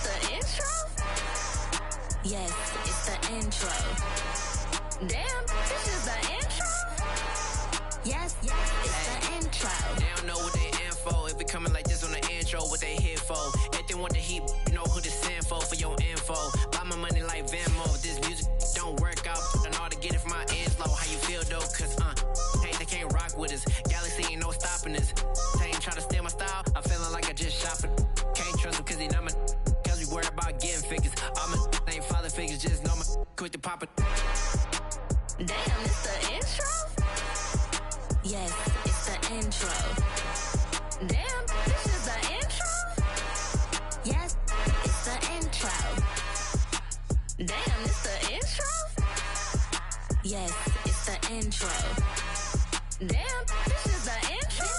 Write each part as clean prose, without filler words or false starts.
the intro? Yes, it's the intro. Damn, this is the intro? Yes, it's the intro. They don't know what they in for. If it coming like this on the intro, what they here for? If they want the heat, you know who to send for your info. Buy my money like Venmo. If this music don't work out, I know how to get it from my ends low. How you feel though? Cause hey, they can't rock with us. Galaxy ain't no stopping us. They ain't try to steal my style. I'm feeling like I just shot for. Can't trust them cause they not my. Cause we worried about getting figures. All my ain't father figures. Just know my quick to pop it. Damn, it's the intro? Yes, it's the intro. Damn, this is the intro? Yes, it's the intro. Damn, it's the intro? Yes, it's the intro. Damn, this is the intro?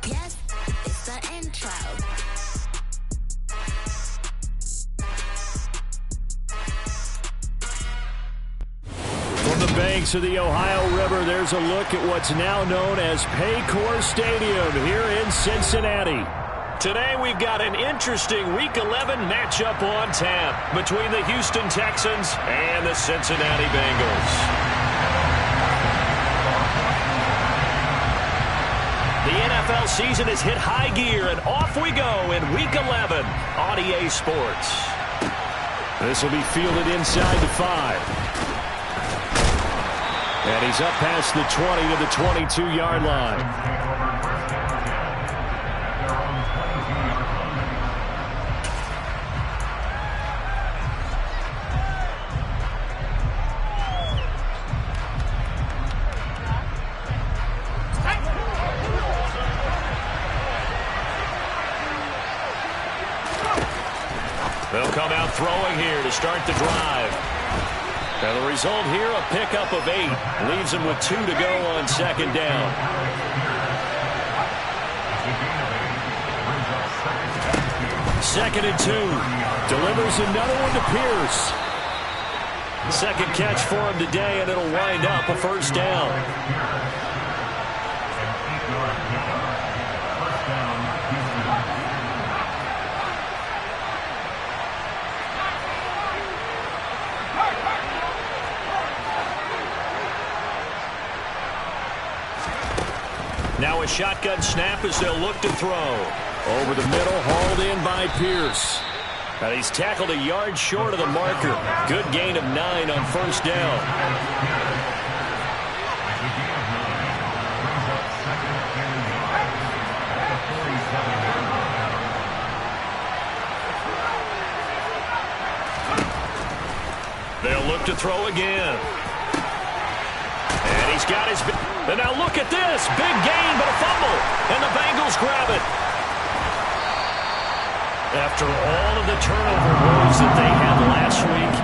Yes, it's the intro. From the banks of the Ohio River, there's a look at what's now known as Paycor Stadium here in Cincinnati. Today we've got an interesting Week 11 matchup on tap between the Houston Texans and the Cincinnati Bengals. The NFL season has hit high gear, and off we go in Week 11 on EA Sports. This will be fielded inside the 5. And he's up past the 20 to the 22-yard line. They'll come out throwing here to start the drive. And the result here, a pickup of 8. Leaves him with 2 to go on second down. Second and 2. Delivers another one to Pierce. Second catch for him today, and it'll wind up a first down. Now a shotgun snap as they'll look to throw. Over the middle, hauled in by Pierce. And he's tackled a yard short of the marker. Good gain of 9 on first down. They'll look to throw again. And he's got his... And now look at this. Big gain, but a fumble. And the Bengals grab it. After all of the turnover woes that they had last week,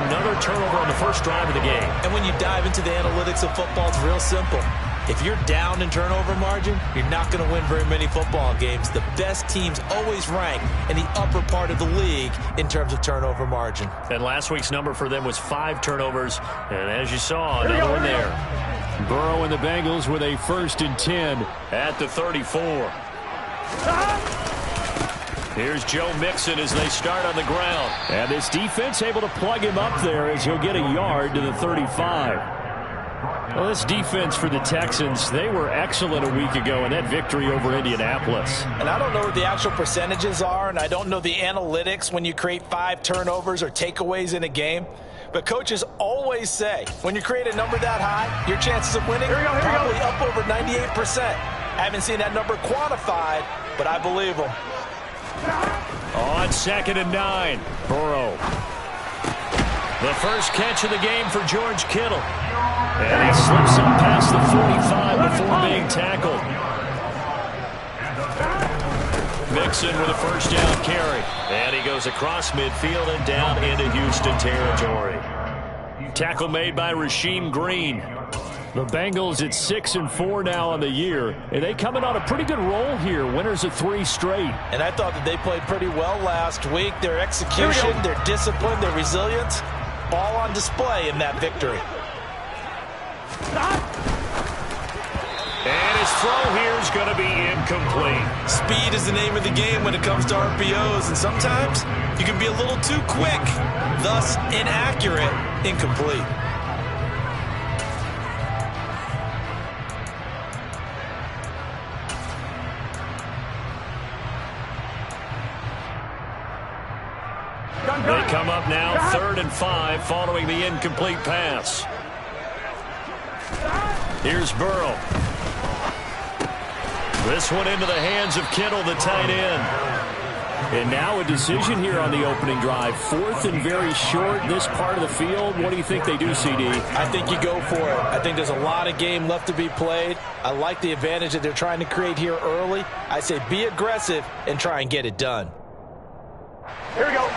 another turnover on the first drive of the game. And when you dive into the analytics of football, it's real simple. If you're down in turnover margin, you're not going to win very many football games. The best teams always rank in the upper part of the league in terms of turnover margin. And last week's number for them was 5 turnovers. And as you saw, another one there. Burrow and the Bengals with a 1st and 10 at the 34. Here's Joe Mixon as they start on the ground. And this defense able to plug him up there as he'll get a yard to the 35. Well, this defense for the Texans, they were excellent a week ago in that victory over Indianapolis. And I don't know what the actual percentages are, and I don't know the analytics when you create 5 turnovers or takeaways in a game. But coaches always say, when you create a number that high, your chances of winning are probably up over 98%. I haven't seen that number quantified, but I believe them. On 2nd and 9, Burrow. The first catch of the game for George Kittle. And he slips up past the 45 before being tackled. Mixon with a first down carry. And he goes across midfield and down into Houston territory. Tackle made by Rasheem Green. The Bengals at 6-4 now on the year. And they coming on a pretty good roll here. Winners of 3 straight. And I thought that they played pretty well last week. Their execution, their discipline, their resilience, all on display in that victory. And his throw here is going to be incomplete. Speed is the name of the game when it comes to RPOs, and sometimes you can be a little too quick, thus inaccurate, incomplete. They come up now 3rd and 5 following the incomplete pass. Here's Burrow. This one into the hands of Kittle, the tight end. And now a decision here on the opening drive. 4th and very short, this part of the field. What do you think they do, CD? I think you go for it. I think there's a lot of game left to be played. I like the advantage that they're trying to create here early. I say be aggressive and try and get it done. Here we go.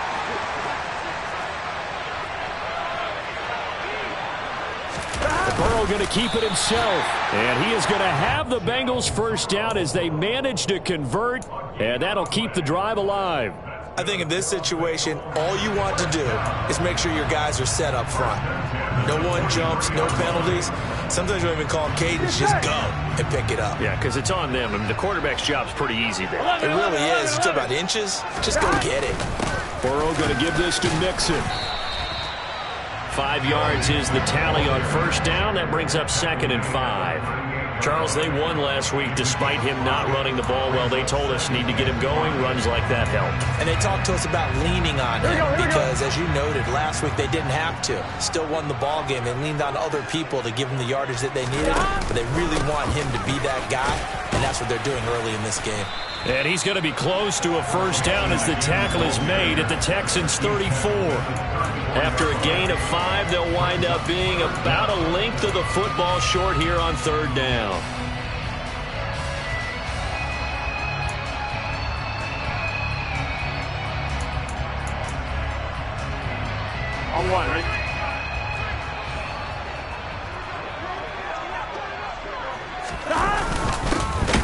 Burrow going to keep it himself. And he is going to have the Bengals first down as they manage to convert. And that'll keep the drive alive. I think in this situation, all you want to do is make sure your guys are set up front. No one jumps, no penalties. Sometimes we don't even call them cadence. Just go and pick it up. Yeah, because it's on them. I mean, the quarterback's job's pretty easy there. It really is. It's about inches. Just go get it. Burrow going to give this to Mixon. 5 yards is the tally on first down. That brings up 2nd and 5. Charles, they won last week despite him not running the ball well. They told us need to get him going. Runs like that help. And they talked to us about leaning on him because, as you noted, last week they didn't have to. Still won the ball game. They leaned on other people to give them the yardage that they needed. But they really want him to be that guy, and that's what they're doing early in this game. And he's going to be close to a first down as the tackle is made at the Texans' 34. After a gain of 5, they'll wind up being about a length of the football short here on 3rd down. On one, right?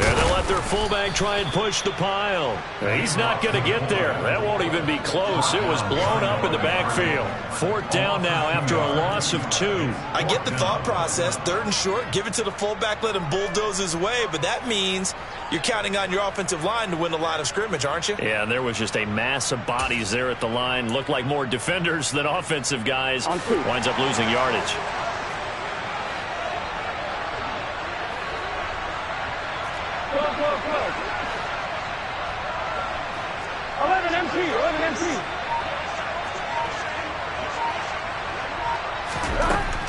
And they'll let their fullback try and push the pile. He's not going to get there. That won't even be close. It was blown up in the backfield. 4th down now after a loss of 2. I get the thought process. 3rd and short, give it to the fullback, let him bulldoze his way. But that means you're counting on your offensive line to win the line of scrimmage, aren't you? Yeah, and there was just a mass of bodies there at the line. Looked like more defenders than offensive guys. Winds up losing yardage. Go. 11 MC.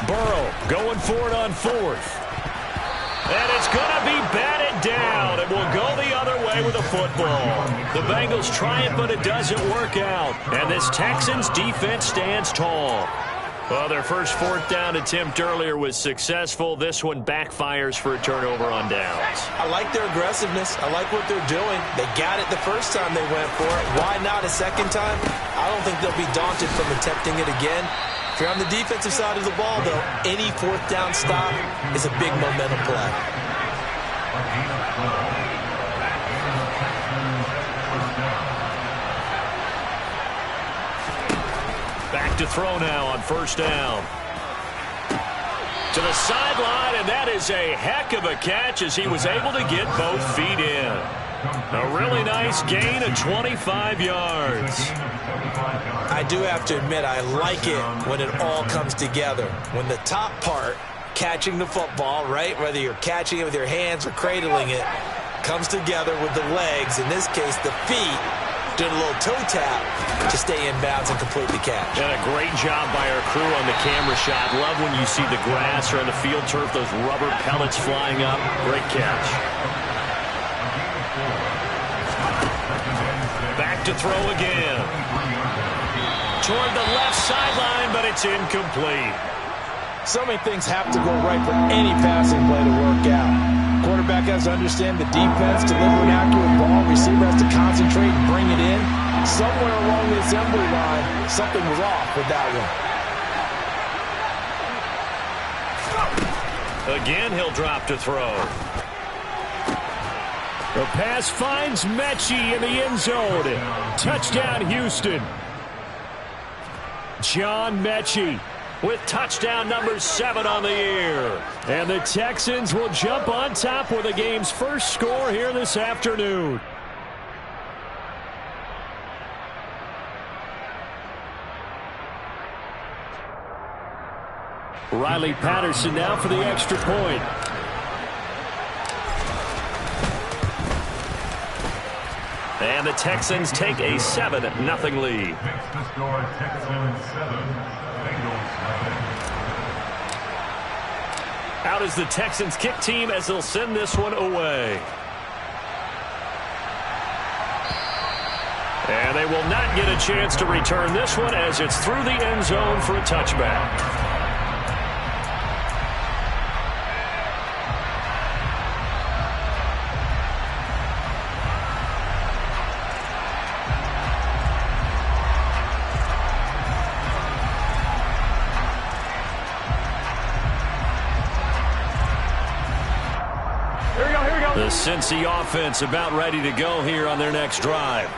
Burrow going for it on 4th. And it's going to be batted down. It will go the other way with a football. The Bengals try it, but it doesn't work out. And this Texans defense stands tall. Well, their first 4th down attempt earlier was successful. This one backfires for a turnover on downs. I like their aggressiveness. I like what they're doing. They got it the first time they went for it. Why not a second time? I don't think they'll be daunted from attempting it again. If you're on the defensive side of the ball, though, any 4th down stop is a big momentum play. Back to throw now on first down. To the sideline, and that is a heck of a catch as he was able to get both feet in. A really nice gain of 25 yards. I do have to admit, I like it when it all comes together. When the top part, catching the football, right, whether you're catching it with your hands or cradling it, comes together with the legs, in this case the feet, doing a little toe tap to stay in bounds and complete the catch. And a great job by our crew on the camera shot. Love when you see the grass or on the field turf, those rubber pellets flying up. Great catch. Back to throw again. Toward the left sideline, but it's incomplete. So many things have to go right for any passing play to work out. Quarterback has to understand the defense, deliver an accurate ball. Receiver has to concentrate and bring it in. Somewhere along the assembly line, something was off with that one. Again, he'll drop to throw. The pass finds Mechie in the end zone. Touchdown, Houston. John Mechie with touchdown number 7 on the year. And the Texans will jump on top with the game's first score here this afternoon. Riley Patterson now for the extra point. And the Texans take a 7-0 lead. Next to score, Texans 7, Bengals 7. Out is the Texans kick team as they'll send this one away. And they will not get a chance to return this one as it's through the end zone for a touchback. The Cincy offense about ready to go here on their next drive.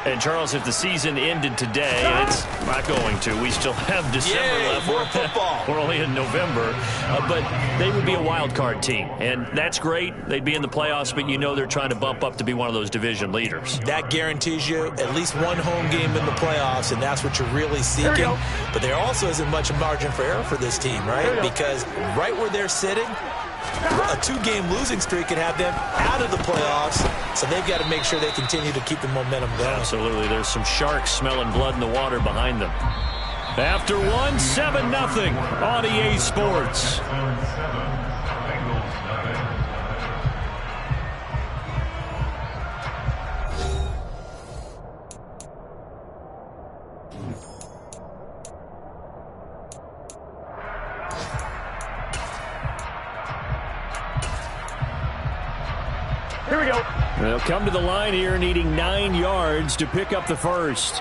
And, Charles, if the season ended today, and it's not going to. We still have December left. More football. We're only in November. But they would be a wild card team. And that's great. They'd be in the playoffs, but you know they're trying to bump up to be one of those division leaders. That guarantees you at least one home game in the playoffs, and that's what you're really seeking. But there also isn't much margin for error for this team, right? Because right where they're sitting, a 2-game losing streak could have them out of the playoffs, so they've got to make sure they continue to keep the momentum going. Absolutely. There's some sharks smelling blood in the water behind them. After one, 7-0 on EA Sports. Texans 7, Bengals 7. Here we go. They'll come to the line here needing 9 yards to pick up the first.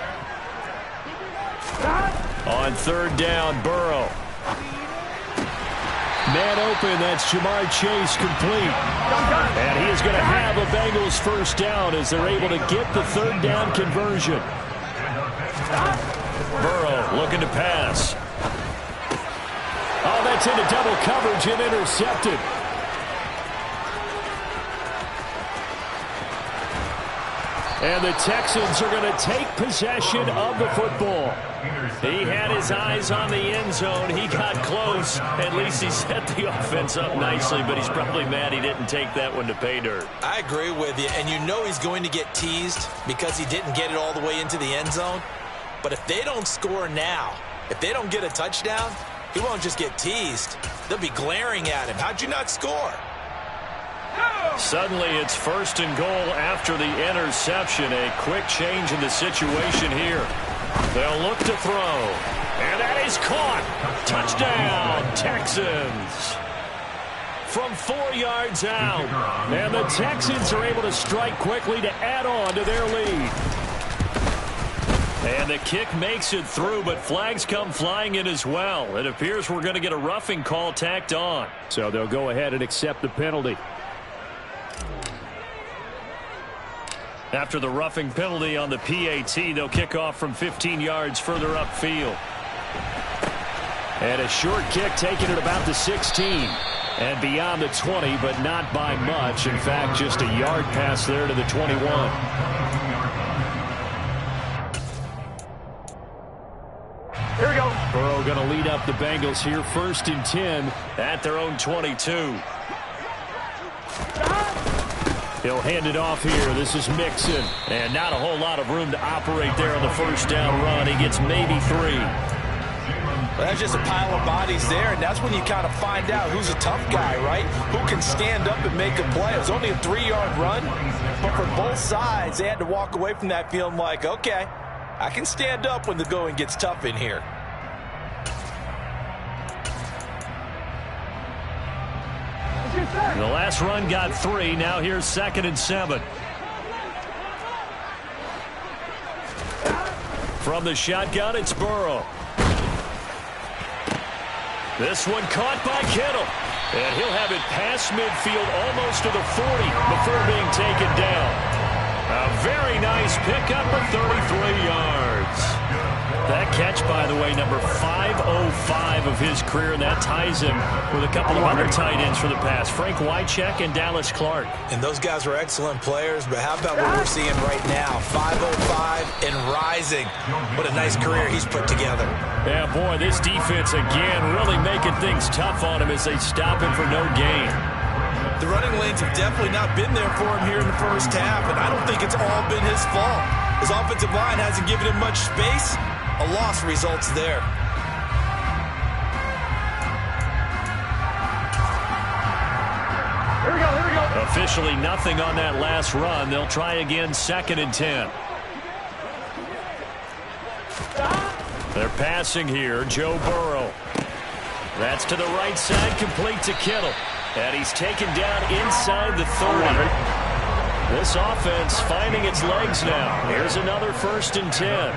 On 3rd down, Burrow. Man open, that's Jamar Chase complete. And he is going to have a Bengals first down as they're able to get the 3rd down conversion. Burrow looking to pass. Oh, that's into double coverage and intercepted. And the Texans are going to take possession of the football. He had his eyes on the end zone. He got close. At least he set the offense up nicely, but he's probably mad he didn't take that one to pay dirt. I agree with you, and you know he's going to get teased because he didn't get it all the way into the end zone. But if they don't score now, if they don't get a touchdown, he won't just get teased. They'll be glaring at him. How'd you not score? Suddenly it's 1st and goal after the interception. A quick change in the situation here. They'll look to throw. And that is caught. Touchdown, Texans. From 4 yards out. And the Texans are able to strike quickly to add on to their lead. And the kick makes it through, but flags come flying in as well. It appears we're going to get a roughing call tacked on. So they'll go ahead and accept the penalty. After the roughing penalty on the PAT, they'll kick off from 15 yards further upfield. And a short kick taken at about the 16. And beyond the 20, but not by much. In fact, just a yard pass there to the 21. Here we go. Burrow going to lead up the Bengals here 1st and 10 at their own 22. He'll hand it off here. This is Mixon. And not a whole lot of room to operate there on the 1st down run. He gets maybe 3. Well, that's just a pile of bodies there, and that's when you kind of find out who's a tough guy, right? Who can stand up and make a play. It was only a 3-yard run, but for both sides, they had to walk away from that feeling like, okay, I can stand up when the going gets tough in here. The last run got 3. Now here's 2nd and 7. From the shotgun, it's Burrow. This one caught by Kittle. And he'll have it past midfield almost to the 40 before being taken down. A very nice pickup of 33 yards. That catch by the way, number 505 of his career, and that ties him with a couple of other tight ends for the past, Frank Wycheck and Dallas Clark. And those guys were excellent players, but how about what we're seeing right now? 505 and rising. What a nice career he's put together. Yeah, boy, this defense again really making things tough on him as they stop him for no gain. The running lanes have definitely not been there for him here in the first half, and I don't think it's all been his fault. His offensive line hasn't given him much space. A loss results there. Here we go. Officially nothing on that last run. They'll try again 2nd and 10. They're passing here. Joe Burrow. That's to the right side, complete to Kittle. And he's taken down inside the 30. This offense finding its legs now. Here's another 1st and 10.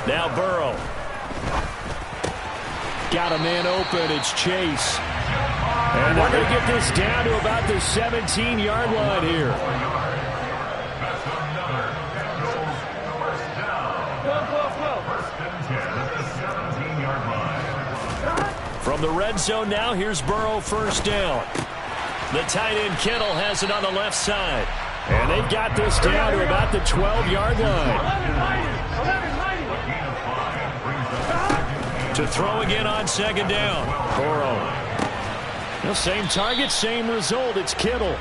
Now Burrow. Got a man open. It's Chase. And they're going to get this down to about the 17-yard line here. From the red zone now, here's Burrow, 1st down. The tight end Kittle has it on the left side. And they've got this down to about the 12-yard line. To throw again on 2nd down. Burrow. Same target, same result. It's Kittle.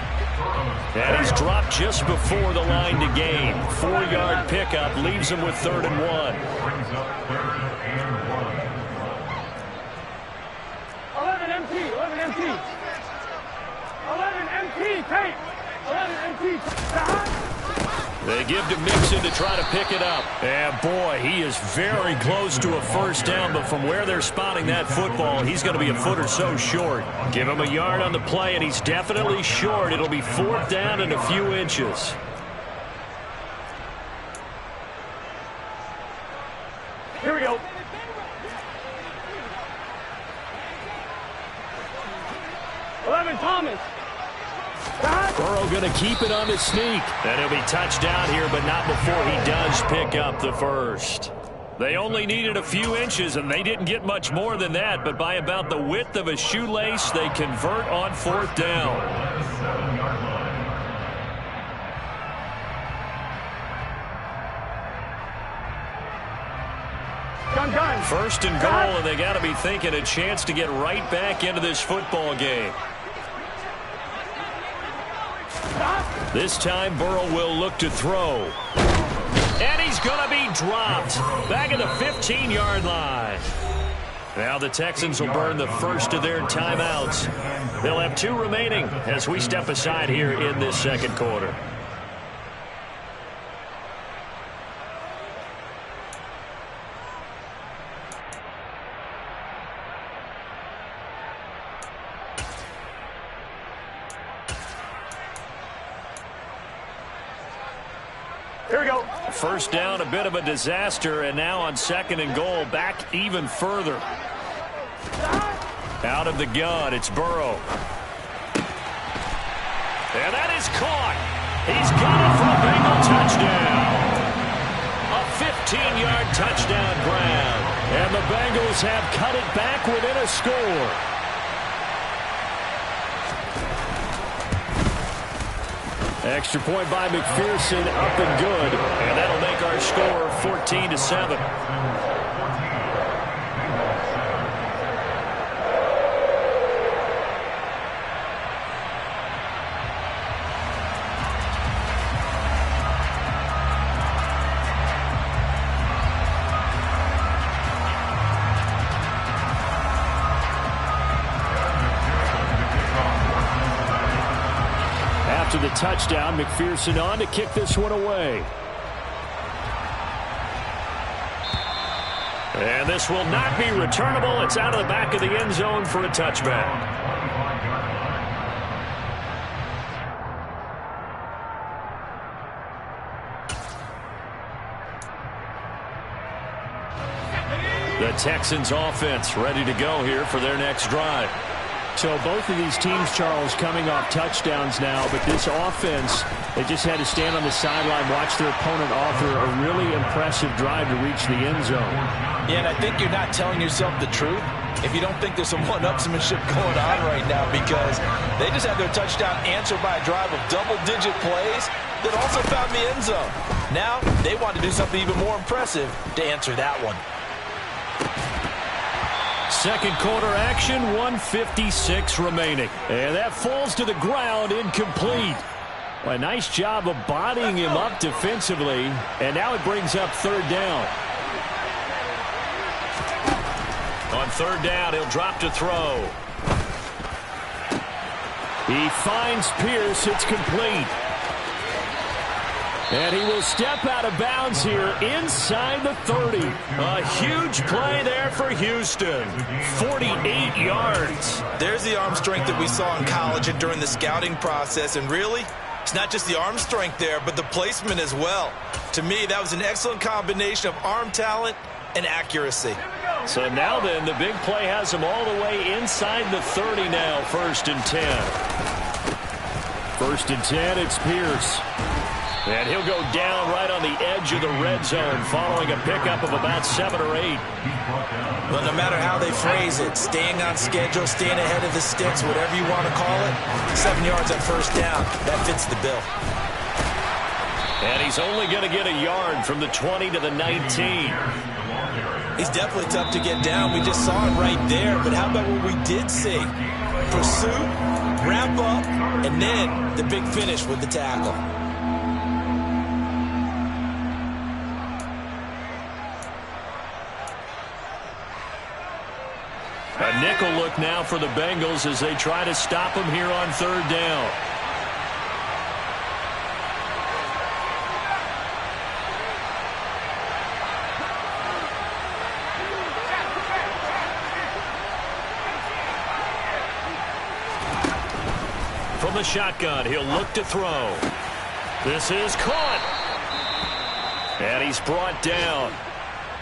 And he's dropped just before the line to gain. 4-yard pickup leaves him with 3rd and 1. 11 empty. 11 empty, tape. 11 empty. They give to Mixon to try to pick it up. And boy, he is very close to a 1st down, but from where they're spotting that football, he's going to be a foot or so short. Give him a yard on the play, and he's definitely short. It'll be 4th down and a few inches. Here we go. Thomas. Burrow going to keep it on the sneak. And he'll be touched down here, but not before he does pick up the 1st. They only needed a few inches, and they didn't get much more than that. But by about the width of a shoelace, they convert on 4th down. Done. 1st and goal, and they got to be thinking a chance to get right back into this football game. This time, Burrow will look to throw. And he's going to be dropped. Back at the 15-yard line. Now the Texans will burn the first of their timeouts. They'll have 2 remaining as we step aside here in this 2nd quarter. Here we go. 1st down, a bit of a disaster, and now on 2nd and goal, back even further. Out of the gun, it's Burrow. And that is caught. He's got it for a Bengal touchdown. A 15-yard touchdown grab. And the Bengals have cut it back within a score. Extra point by McPherson, up and good. And that'll make our score 14-7. After the touchdown, McPherson on to kick this one away. And this will not be returnable. It's out of the back of the end zone for a touchback. The Texans offense ready to go here for their next drive. So both of these teams, Charles, coming off touchdowns now, but this offense, they just had to stand on the sideline, watch their opponent offer a really impressive drive to reach the end zone. Yeah, and I think you're not telling yourself the truth if you don't think there's some one-upsmanship going on right now, because they just had their touchdown answered by a drive of double-digit plays that also found the end zone. Now they want to do something even more impressive to answer that one. Second quarter action, 1:56 remaining. And that falls to the ground, incomplete. Well, a nice job of bodying him up defensively. And now it brings up third down. On third down, he'll drop to throw. He finds Pierce. It's complete. And he will step out of bounds here inside the 30. A huge play there for Houston. 48 yards. There's the arm strength that we saw in college and during the scouting process. And really, it's not just the arm strength there, but the placement as well. To me, that was an excellent combination of arm talent and accuracy. So now then, the big play has him all the way inside the 30 now. 1st and 10. 1st and 10, it's Pierce. And he'll go down right on the edge of the red zone following a pickup of about 7 or 8. Well, no matter how they phrase it, staying on schedule, staying ahead of the sticks, whatever you want to call it, 7 yards on first down, that fits the bill. And he's only going to get a yard from the 20 to the 19. He's definitely tough to get down. We just saw it right there. But how about what we did see? Pursuit, wrap up, and then the big finish with the tackle. A nickel look now for the Bengals as they try to stop him here on third down. From the shotgun, he'll look to throw. This is caught. And he's brought down.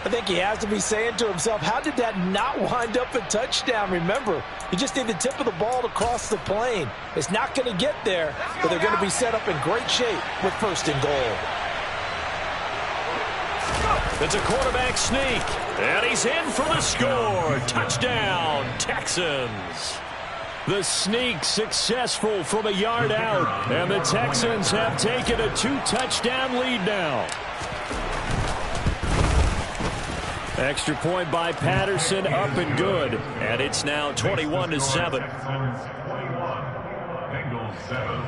I think he has to be saying to himself, how did that not wind up a touchdown? Remember, you just need the tip of the ball to cross the plane. It's not going to get there, but they're going to be set up in great shape with 1st and goal. It's a quarterback sneak, and he's in for the score. Touchdown, Texans. The sneak successful from a yard out, and the Texans have taken a 2-touchdown lead now. Extra point by Patterson, up and good. And it's now 21-7. Bengals 7.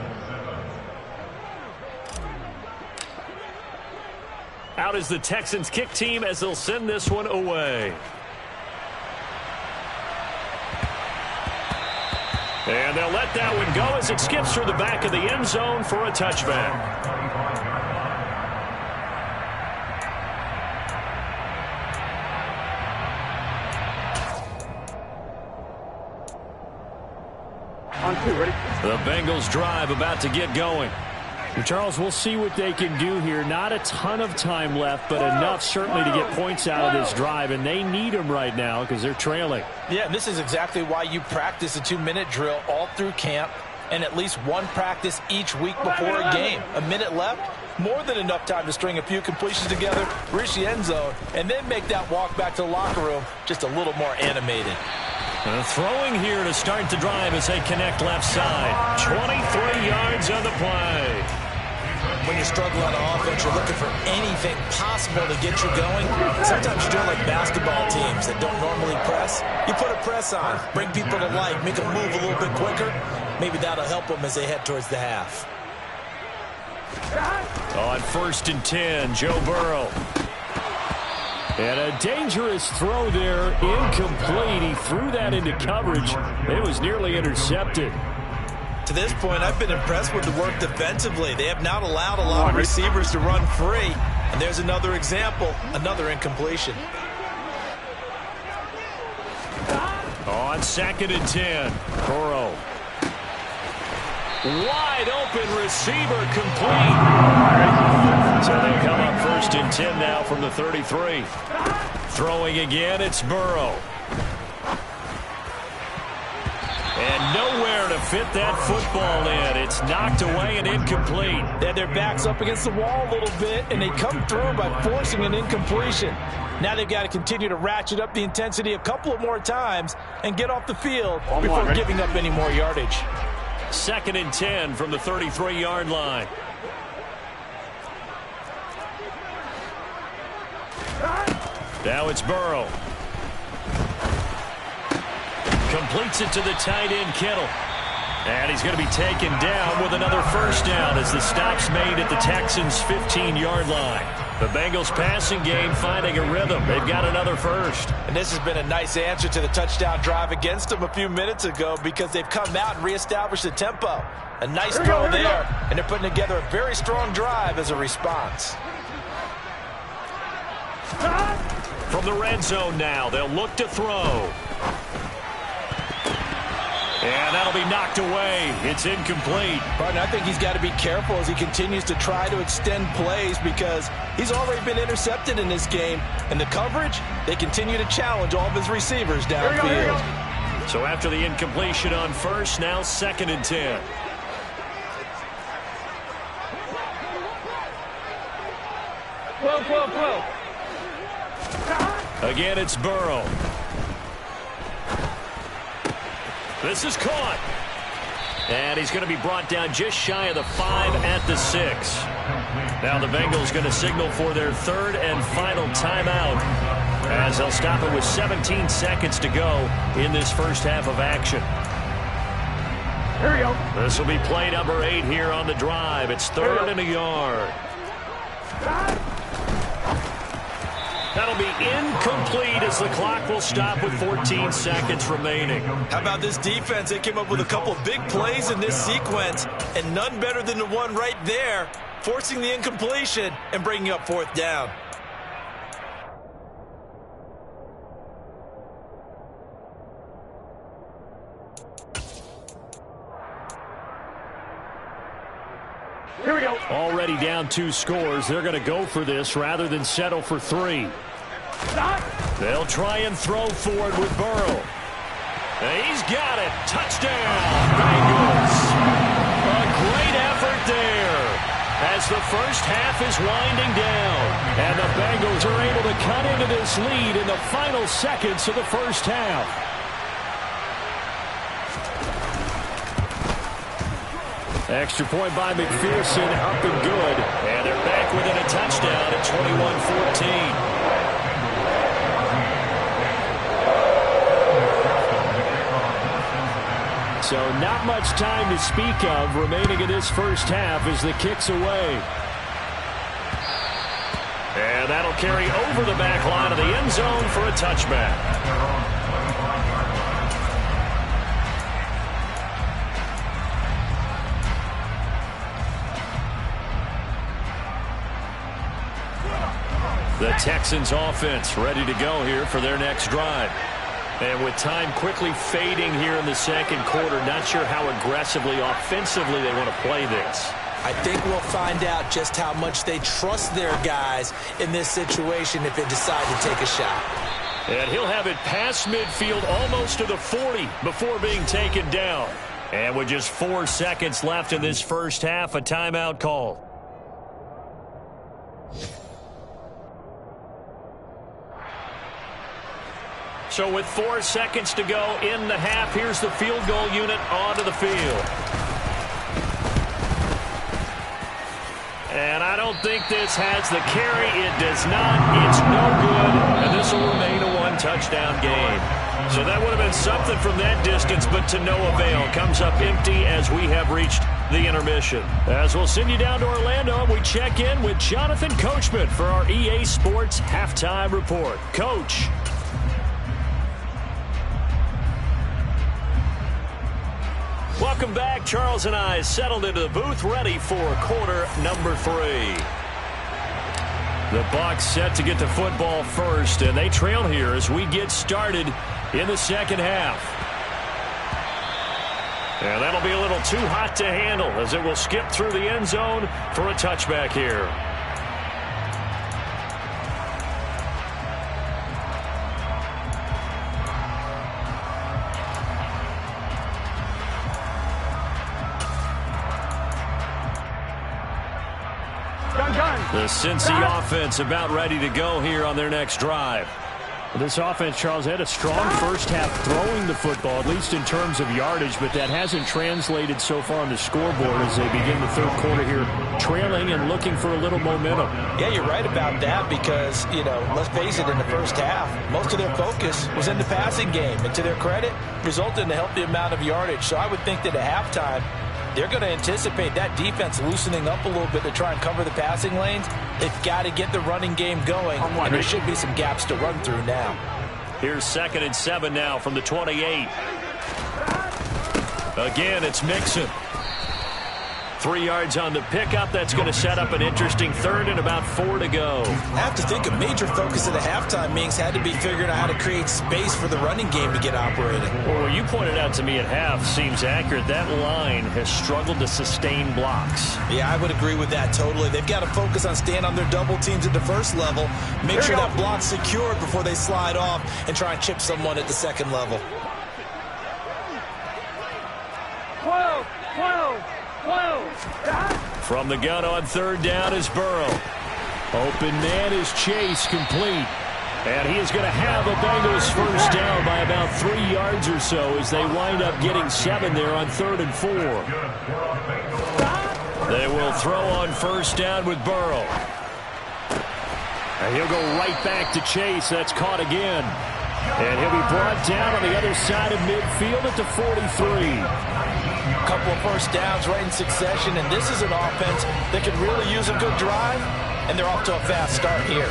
Out is the Texans kick team as they'll send this one away. And they'll let that one go as it skips through the back of the end zone for a touchback. On 2, ready? The Bengals drive about to get going. And Charles, we'll see what they can do here. Not a ton of time left, but enough certainly to get points out of this drive, and they need them right now because they're trailing. Yeah, and this is exactly why you practice a 2-minute drill all through camp and at least one practice each week before a game. A minute left, more than enough time to string a few completions together, reach the end zone, and then make that walk back to the locker room just a little more animated. Throwing here to start the drive as they connect left side. 23 yards on the play. When you struggle on offense, you're looking for anything possible to get you going. Sometimes you're doing like basketball teams that don't normally press. You put a press on, bring people to life, make them move a little bit quicker. Maybe that'll help them as they head towards the half. On 1st and 10, Joe Burrow. And a dangerous throw there, incomplete. He threw that into coverage. It was nearly intercepted. To this point, I've been impressed with the work defensively. They have not allowed a lot of receivers to run free. And there's another example, another incompletion. On 2nd and 10, Burrow. Wide open receiver, complete. So they come up 1st and 10 now from the 33. Throwing again, it's Burrow. And nowhere to fit that football in. It's knocked away and incomplete. They had their backs up against the wall a little bit, and they come through by forcing an incompletion. Now they've got to continue to ratchet up the intensity a couple of more times and get off the field before giving up any more yardage. 2nd and 10 from the 33-yard line. Now it's Burrow. Completes it to the tight end, Kittle. And he's going to be taken down with another first down as the stop's made at the Texans' 15-yard line. The Bengals passing game finding a rhythm. They've got another first. And this has been a nice answer to the touchdown drive against them a few minutes ago because they've come out and reestablished the tempo. A nice throw there, and they're putting together a very strong drive as a response. From the red zone now, they'll look to throw. And that'll be knocked away. It's incomplete. But I think he's got to be careful as he continues to try to extend plays because he's already been intercepted in this game. And the coverage, they continue to challenge all of his receivers downfield. So after the incompletion on first, now 2nd and 10. Whoa. Again, it's Burrow. This is caught. And he's going to be brought down just shy of the 5 at the 6. Now the Bengals going to signal for their 3rd and final timeout as they'll stop it with 17 seconds to go in this first half of action. Here we go. This will be play number 8 here on the drive. It's 3rd and a yard. That'll be incomplete as the clock will stop with 14 seconds remaining. How about this defense? They came up with a couple of big plays in this sequence, and none better than the one right there, forcing the incompletion and bringing up 4th down. Here we go. Already down 2 scores. They're going to go for this rather than settle for 3. They'll try and throw forward with Burrow. And he's got it. Touchdown, Bengals. A great effort there as the first half is winding down. And the Bengals are able to cut into this lead in the final seconds of the first half. Extra point by McPherson, up and good. And they're back within a touchdown at 21-14. So not much time to speak of remaining in this first half as the kick's away. And that'll carry over the back line of the end zone for a touchback. The Texans offense ready to go here for their next drive. And with time quickly fading here in the second quarter, not sure how aggressively, offensively they want to play this. I think we'll find out just how much they trust their guys in this situation if they decide to take a shot. And he'll have it past midfield almost to the 40 before being taken down. And with just 4 seconds left in this first half, a timeout call. So with 4 seconds to go in the half, here's the field goal unit onto the field. And I don't think this has the carry. It does not. It's no good. And this will remain a 1-touchdown game. So that would have been something from that distance, but to no avail. Comes up empty as we have reached the intermission. As we'll send you down to Orlando, we check in with Jonathan Coachman for our EA Sports Halftime Report. Coach. Welcome back. Charles and I settled into the booth, ready for quarter number 3. The Bucs set to get the football first, and they trail here as we get started in the second half. And that'll be a little too hot to handle as it will skip through the end zone for a touchback here. The Cincy offense about ready to go here on their next drive. This offense, Charles, had a strong first half throwing the football, at least in terms of yardage, but that hasn't translated so far on the scoreboard as they begin the third quarter here, trailing and looking for a little momentum. Yeah, you're right about that because, let's face it, in the first half, most of their focus was in the passing game. And to their credit, resulted in a healthy amount of yardage. So I would think that at halftime, they're going to anticipate that defense loosening up a little bit to try and cover the passing lanes. They've got to get the running game going, and there should be some gaps to run through now. Here's 2nd and 7 now from the 28. Again, it's Mixon. 3 yards on the pickup. That's going to set up an interesting third and about 4 to go. I have to think a major focus at the halftime meetings had to be figuring out how to create space for the running game to get operating. Well, what you pointed out to me at half seems accurate. That line has struggled to sustain blocks. Yeah, I would agree with that totally. They've got to focus on staying on their double teams at the first level, make sure that block's secured before they slide off and try and chip someone at the second level. 12. From the gun on 3rd down is Burrow. Open man is Chase, complete. And he is going to have a Bengals first down by about 3 yards or so as they wind up getting 7 there on 3rd and 4. They will throw on first down with Burrow. And he'll go right back to Chase. That's caught again. And he'll be brought down on the other side of midfield at the 43. Couple of first downs right in succession, and this is an offense that could really use a good drive, and they're off to a fast start here.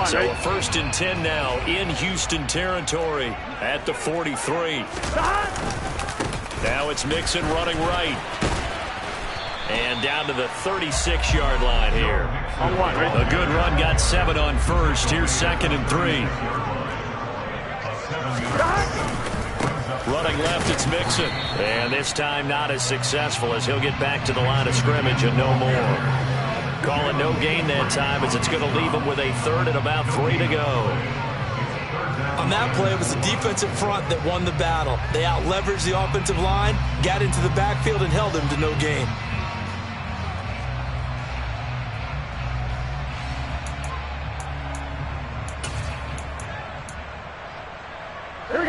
So 1st and 10 now in Houston territory at the 43. Now it's Mixon running right. And down to the 36-yard line here. A good run, got 7 on first. Here's 2nd and 3. Running left, it's Mixon. And this time not as successful as he'll get back to the line of scrimmage and no more. Calling no gain that time as it's going to leave him with a 3rd and about 3 to go. On that play, it was the defensive front that won the battle. They out-leveraged the offensive line, got into the backfield, and held him to no gain.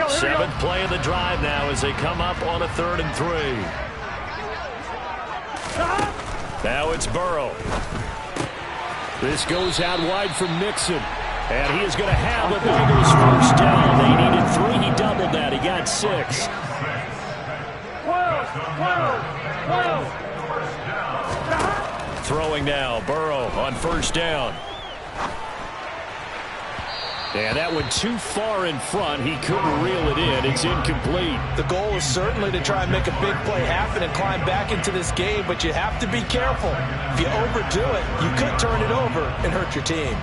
Seventh play of the drive now as they come up on a 3rd and 3. Now it's Burrow. This goes out wide for Mixon. And he is going to have the Bengals first down. They needed 3. He doubled that. He got 6. 12. Throwing now. Burrow on first down. And that went too far in front. He couldn't reel it in. It's incomplete. The goal is certainly to try and make a big play happen and climb back into this game, but you have to be careful. If you overdo it, you could turn it over and hurt your team.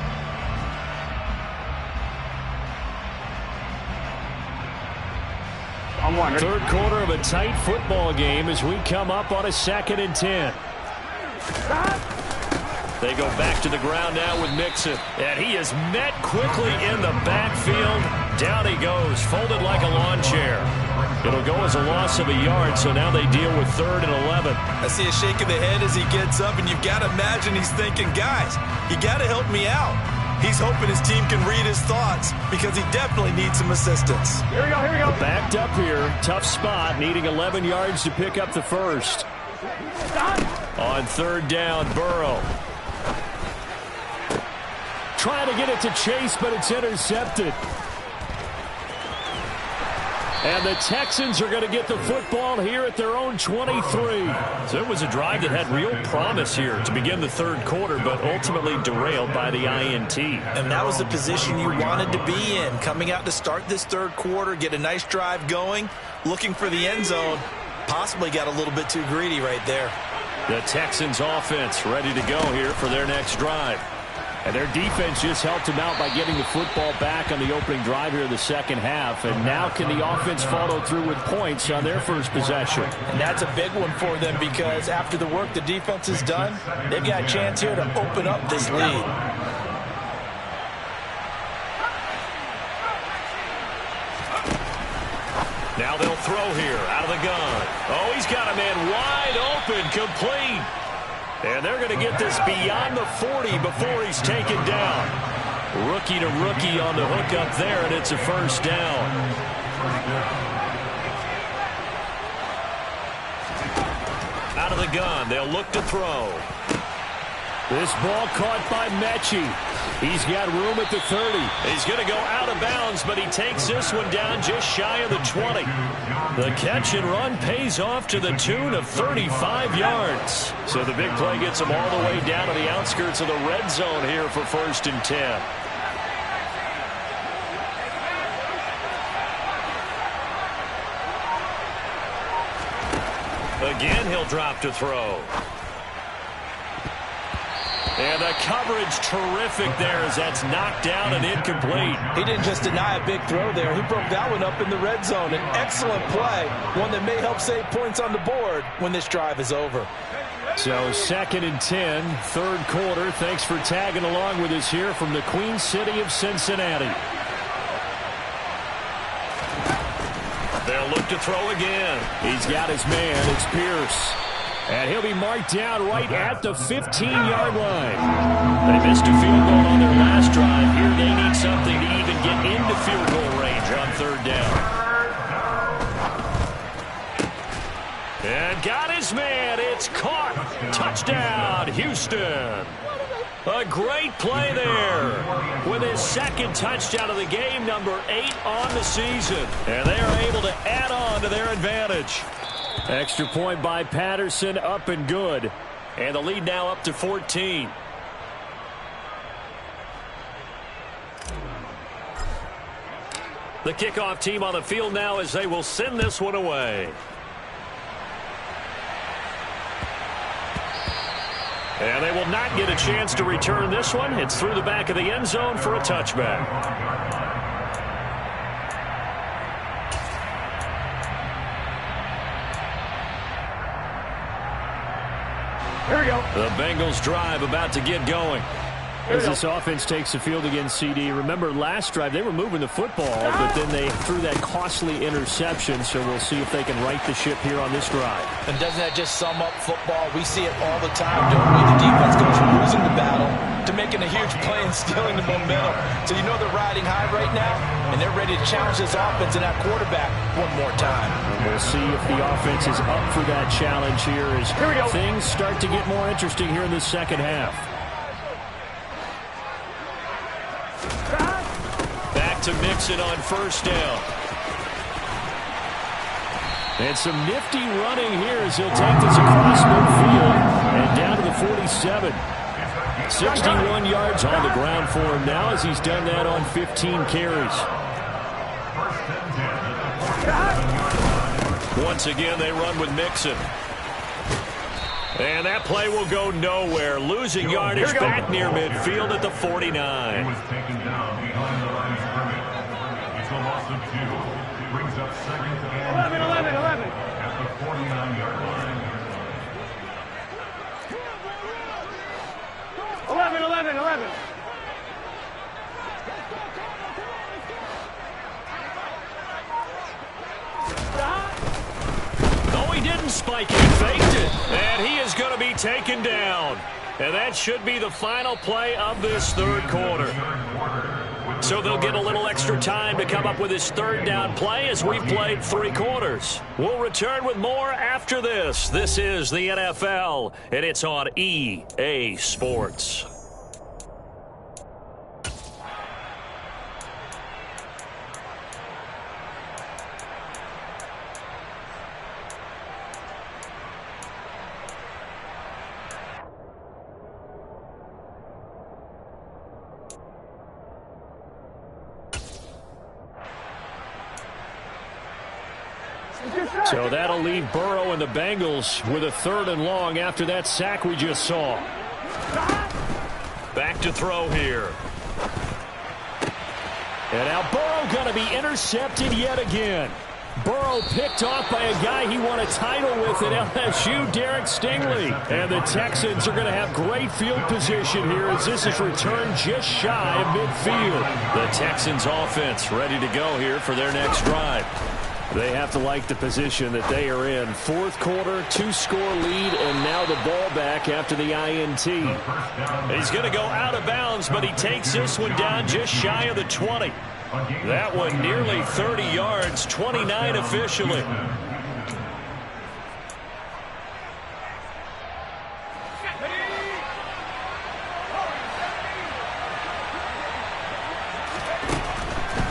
Third quarter of a tight football game as we come up on a 2nd and 10. They go back to the ground now with Mixon. And he is met quickly in the backfield. Down he goes, folded like a lawn chair. It'll go as a loss of a yard, so now they deal with 3rd and 11. I see a shake of the head as he gets up, and you've got to imagine he's thinking, guys, you got to help me out. He's hoping his team can read his thoughts because he definitely needs some assistance. Here we go. Backed up here. Tough spot, needing 11 yards to pick up the first. On 3rd down, Burrow. Trying to get it to Chase, but it's intercepted. And the Texans are going to get the football here at their own 23. So it was a drive that had real promise here to begin the third quarter, but ultimately derailed by the INT. And that was the position you wanted to be in, coming out to start this third quarter, get a nice drive going, looking for the end zone. Possibly got a little bit too greedy right there. The Texans offense ready to go here for their next drive. And their defense just helped them out by getting the football back on the opening drive here in the second half. And now can the offense follow through with points on their first possession? And that's a big one for them because after the work the defense has done, they've got a chance here to open up this lead. throw here out of the gun. Oh, he's got a man wide open, complete. And they're going to get this beyond the 40 before he's taken down. Rookie to rookie on the hook up there, and it's a first down. Out of the gun, they'll look to throw. This ball caught by Mechie. He's got room at the 30. He's going to go out of bounds, but he takes this one down just shy of the 20. The catch and run pays off to the tune of 35 yards. So the big play gets him all the way down to the outskirts of the red zone here for 1st and 10. Again, he'll drop to throw. And the coverage terrific there as that's knocked down and incomplete. He didn't just deny a big throw there. He broke that one up in the red zone. An excellent play, one that may help save points on the board when this drive is over. So 2nd and 10, 3rd quarter. Thanks for tagging along with us here from the Queen City of Cincinnati. They'll look to throw again. He's got his man. It's Pierce. And he'll be marked down right at the 15-yard line. They missed a field goal on their last drive. Here they need something to even get into field goal range on 3rd down. And got his man. It's caught. Touchdown, Houston. A great play there with his 2nd touchdown of the game, number 8 on the season. And they are able to add on to their advantage. Extra point by Patterson, up and good. And the lead now up to 14. The kickoff team on the field now as they will send this one away. And they will not get a chance to return this one. It's through the back of the end zone for a touchback. Here we go. The Bengals drive about to get going. As this offense takes the field against CD. Remember, last drive, they were moving the football, but then they threw that costly interception, so we'll see if they can right the ship here on this drive. And doesn't that just sum up football? We see it all the time, don't we? The defense goes from losing the battle to making a huge play and stealing the momentum. So you know they're riding high right now, and they're ready to challenge this offense and that quarterback one more time. And we'll see if the offense is up for that challenge here as things start to get more interesting here in the second half. To Mixon on 1st down. And some nifty running here as he'll take this across midfield and down to the 47. 61 yards on the ground for him now as he's done that on 15 carries. Once again, they run with Mixon. And that play will go nowhere. Losing yardage back near midfield at the 49. He was taken down behind the line of scrimmage. It's a loss of 2. Brings up 2nd and 11. At the 49-yard line. 11. No, he didn't spike it. He faked it. And he is going to be taken down. And that should be the final play of this 3rd quarter. So they'll get a little extra time to come up with his 3rd down play as we've played 3 quarters. We'll return with more after this. This is the NFL, and it's on EA Sports. So that'll leave Burrow and the Bengals with a 3rd and long after that sack we just saw. Back to throw here. And now Burrow going to be intercepted yet again. Burrow picked off by a guy he won a title with at LSU, Derek Stingley. And the Texans are going to have great field position here as this is returned just shy of midfield. The Texans offense ready to go here for their next drive. They have to like the position that they are in. Fourth quarter, 2-score lead, and now the ball back after the INT. He's going to go out of bounds, but he takes this one down just shy of the 20. That one nearly 30 yards, 29 officially.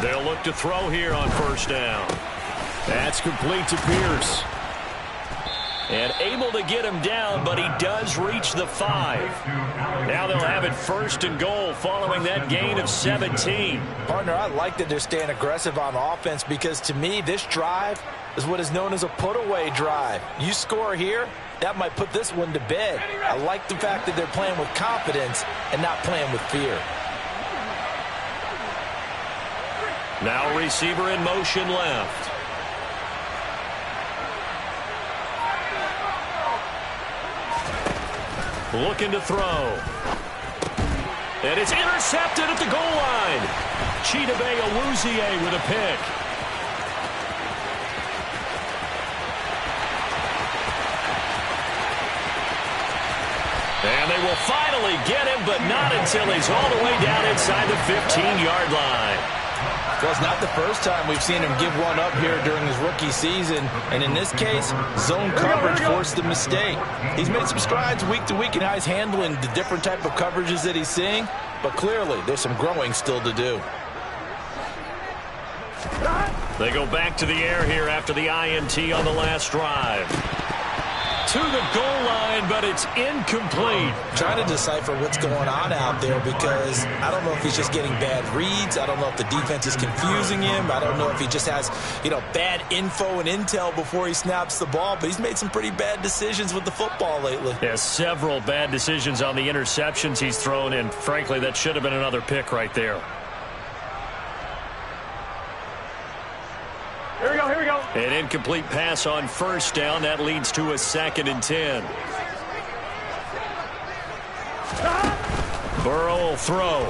They'll look to throw here on first down. That's complete to Pierce. And able to get him down, but he does reach the 5. Now they'll have it first and goal following that gain of 17. Partner, I like that they're staying aggressive on offense because to me, this drive is what is known as a put-away drive. You score here, that might put this one to bed. I like the fact that they're playing with confidence and not playing with fear. Now receiver in motion left. Looking to throw. And it's intercepted at the goal line. Chidobe Awuzie with a pick. And they will finally get him, but not until he's all the way down inside the 15-yard line. Well, it's not the first time we've seen him give one up here during his rookie season. And in this case, zone coverage forced the mistake. He's made some strides week to week in how he's handling the different type of coverages that he's seeing. But clearly, there's some growing still to do. They go back to the air here after the INT on the last drive. To the goal line, but it's incomplete. Trying to decipher what's going on out there because I don't know if he's just getting bad reads. I don't know if the defense is confusing him. I don't know if he just has, bad info and intel before he snaps the ball. But he's made some pretty bad decisions with the football lately. Yeah, several bad decisions on the interceptions he's thrown in. Frankly, that should have been another pick right there. Here we go. An incomplete pass on first down. That leads to a 2nd and 10. Burrow will throw.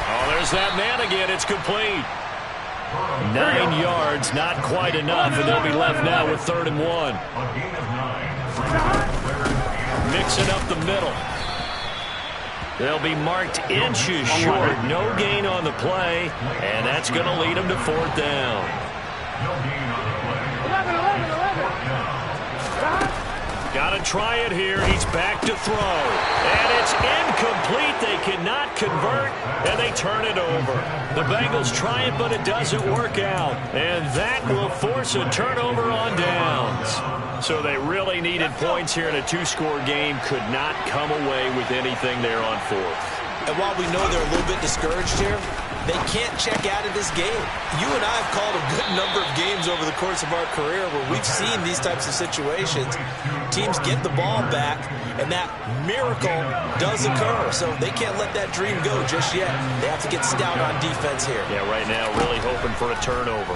Oh, there's that man again. It's complete. 9 yards, not quite enough, and they'll be left now with 3rd and 1. Mixing up the middle. They'll be marked inches short. No gain on the play, and that's going to lead them to 4th down. 11. Got to try it here. He's back to throw. And it's incomplete. They cannot convert, and they turn it over. The Bengals try it, but it doesn't work out. And that will force a turnover on downs. So they really needed points here in a 2-score game. Could not come away with anything there on 4th. And while we know they're a little bit discouraged here, they can't check out of this game. You and I have called a good number of games over the course of our career where we've seen these types of situations. Teams get the ball back, and that miracle does occur. So they can't let that dream go just yet. They have to get stout on defense here. Yeah, right now really hoping for a turnover.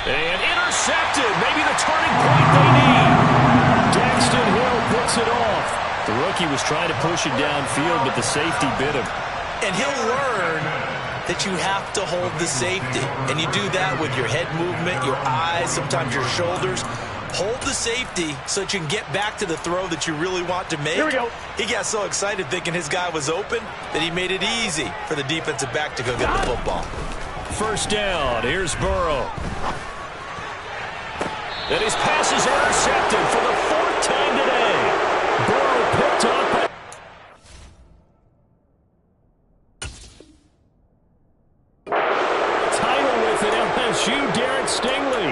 And intercepted. Maybe the turning point they need. Daxton Hill picks it off. The rookie was trying to push it downfield, but the safety bit him. And he'll learn that you have to hold the safety. And you do that with your head movement, your eyes, sometimes your shoulders. Hold the safety so that you can get back to the throw that you really want to make. Here we go. He got so excited thinking his guy was open that he made it easy for the defensive back to go get the football. First down. Here's Burrow. And his pass is intercepted for the 4th time today. Burrow picked up. Title with it, LSU, Derek Stingley.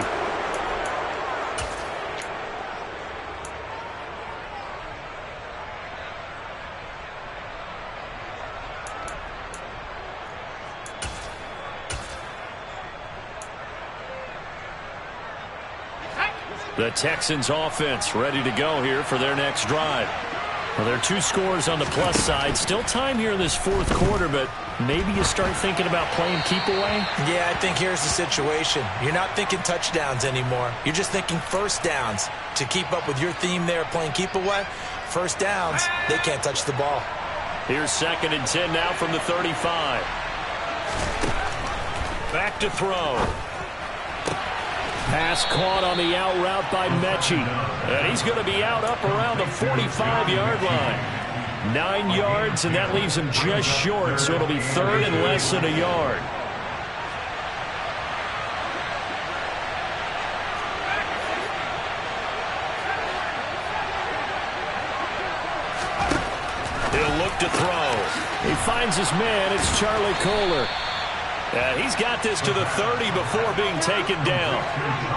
The Texans offense ready to go here for their next drive. Well, there are 2 scores on the plus side. Still time here in this 4th quarter, but maybe you start thinking about playing keep away? Yeah, I think here's the situation. You're not thinking touchdowns anymore. You're just thinking first downs. To keep up with your theme there, playing keep away, first downs, they can't touch the ball. Here's 2nd and 10 now from the 35. Back to throw. Pass caught on the out route by Mechie. And he's going to be out up around the 45-yard line. 9 yards, and that leaves him just short, so it'll be third and less than a yard. He'll look to throw. He finds his man. It's Charlie Kohler. And he's got this to the 30 before being taken down.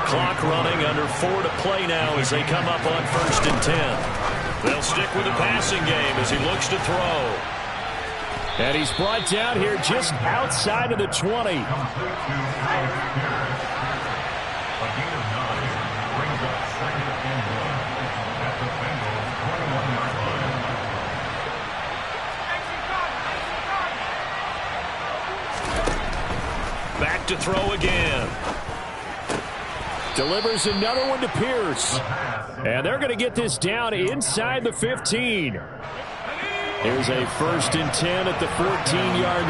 Clock running, under 4 to play now as they come up on 1st and 10. They'll stick with the passing game as he looks to throw. And he's brought down here just outside of the 20. Back to throw again. Delivers another one to Pierce. And they're going to get this down inside the 15. Here's a 1st and 10 at the 14-yard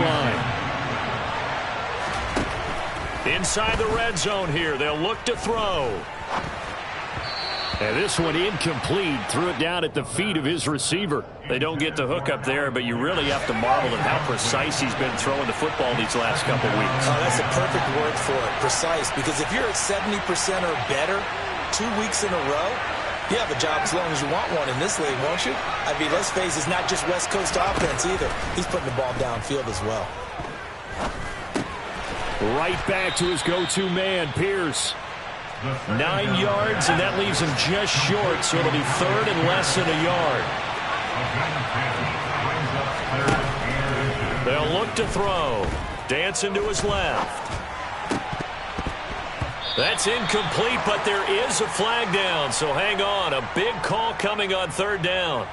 line. Inside the red zone here. They'll look to throw. And this one incomplete. Threw it down at the feet of his receiver. They don't get the hook up there, but you really have to marvel at how precise he's been throwing the football these last couple weeks. Oh, that's a perfect word for it, precise, because if you're at 70% or better 2 weeks in a row, you have a job as long as you want one in this league, won't you? I mean, let's face it, it's not just West Coast offense either. He's putting the ball downfield as well. Right back to his go-to man, Pierce. 9 yards, and that leaves him just short, so it'll be third and less than a yard. They'll look to throw. Dancing to his left. That's incomplete, but there is a flag down, so hang on. A big call coming on 3rd down.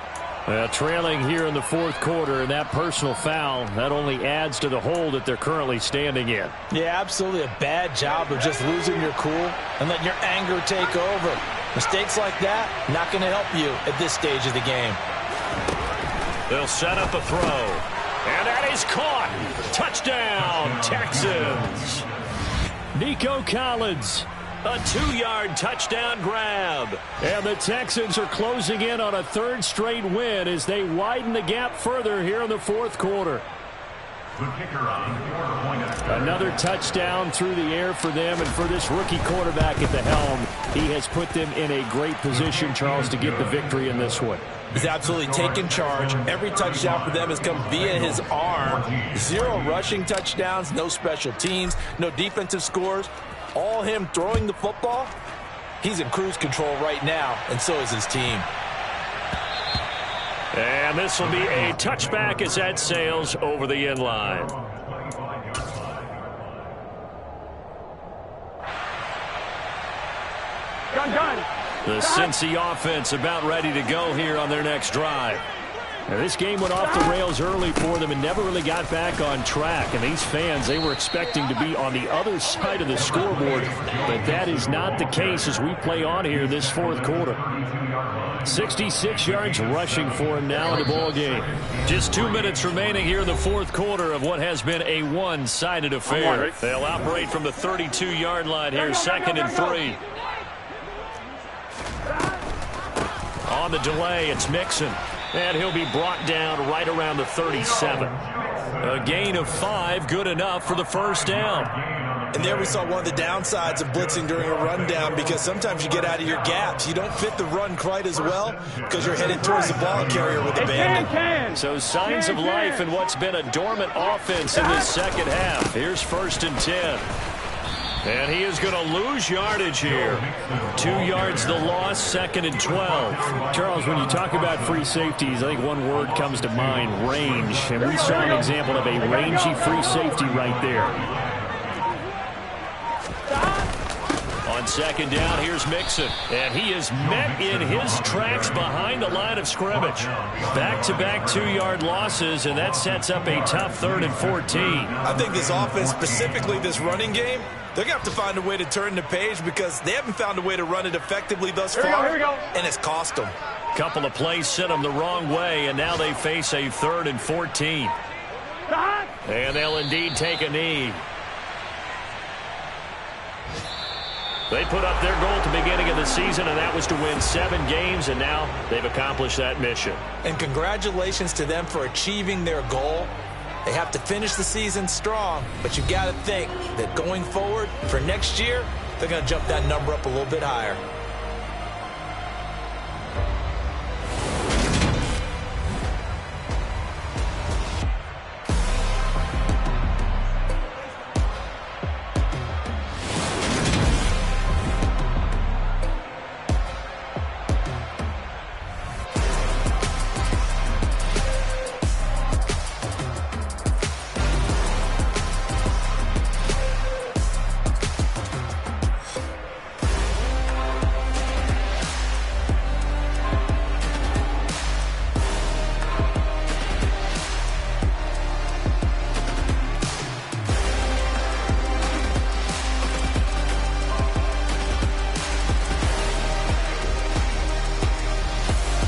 Trailing here in the 4th quarter, and that personal foul, that only adds to the hole that they're currently standing in. Yeah, absolutely a bad job of just losing your cool and letting your anger take over. Mistakes like that, not going to help you at this stage of the game. They'll set up a throw. And that is caught. Touchdown, Texans. Nico Collins. A 2-yard touchdown grab. And the Texans are closing in on a 3rd straight win as they widen the gap further here in the 4th quarter. Another touchdown through the air for them, and for this rookie quarterback at the helm, he has put them in a great position, Charles, to get the victory in this one. He's absolutely taken charge. Every touchdown for them has come via his arm. 0 rushing touchdowns, no special teams, no defensive scores. All him throwing the football. He's in cruise control right now, and so is his team. And this will be a touchback as that sails over the end line. Gun. The Cincy offense about ready to go here on their next drive. Now, this game went off the rails early for them and never really got back on track. And these fans, they were expecting to be on the other side of the scoreboard. But that is not the case as we play on here this 4th quarter. 66 yards rushing for him now in the ball game. Just 2 minutes remaining here in the 4th quarter of what has been a one-sided affair. They'll operate from the 32-yard line here, 2nd and 3. On the delay, it's Mixon. And he'll be brought down right around the 37. A gain of 5, good enough for the 1st down. And there we saw one of the downsides of blitzing during a rundown, because sometimes you get out of your gaps. You don't fit the run quite as well because you're headed towards the ball carrier with abandon. So signs of life in what's been a dormant offense in this 2nd half. Here's 1st and 10. And he is going to lose yardage here. 2 yards the loss, 2nd and 12. Charles, when you talk about free safeties, I think one word comes to mind, range. And we saw an example of a rangy free safety right there. On 2nd down, here's Mixon. And he is met in his tracks behind the line of scrimmage. Back-to-back 2-yard losses, and that sets up a tough 3rd and 14. I think this offense, specifically this running game, they're going to have to find a way to turn the page because they haven't found a way to run it effectively thus far, Here we go. and it's cost them. Couple of plays sent them the wrong way, and now they face a 3rd and 14. And they'll indeed take a knee. They put up their goal at the beginning of the season, and that was to win 7 games, and now they've accomplished that mission. And congratulations to them for achieving their goal. They have to finish the season strong, but you've got to think that going forward for next year, they're going to jump that number up a little bit higher.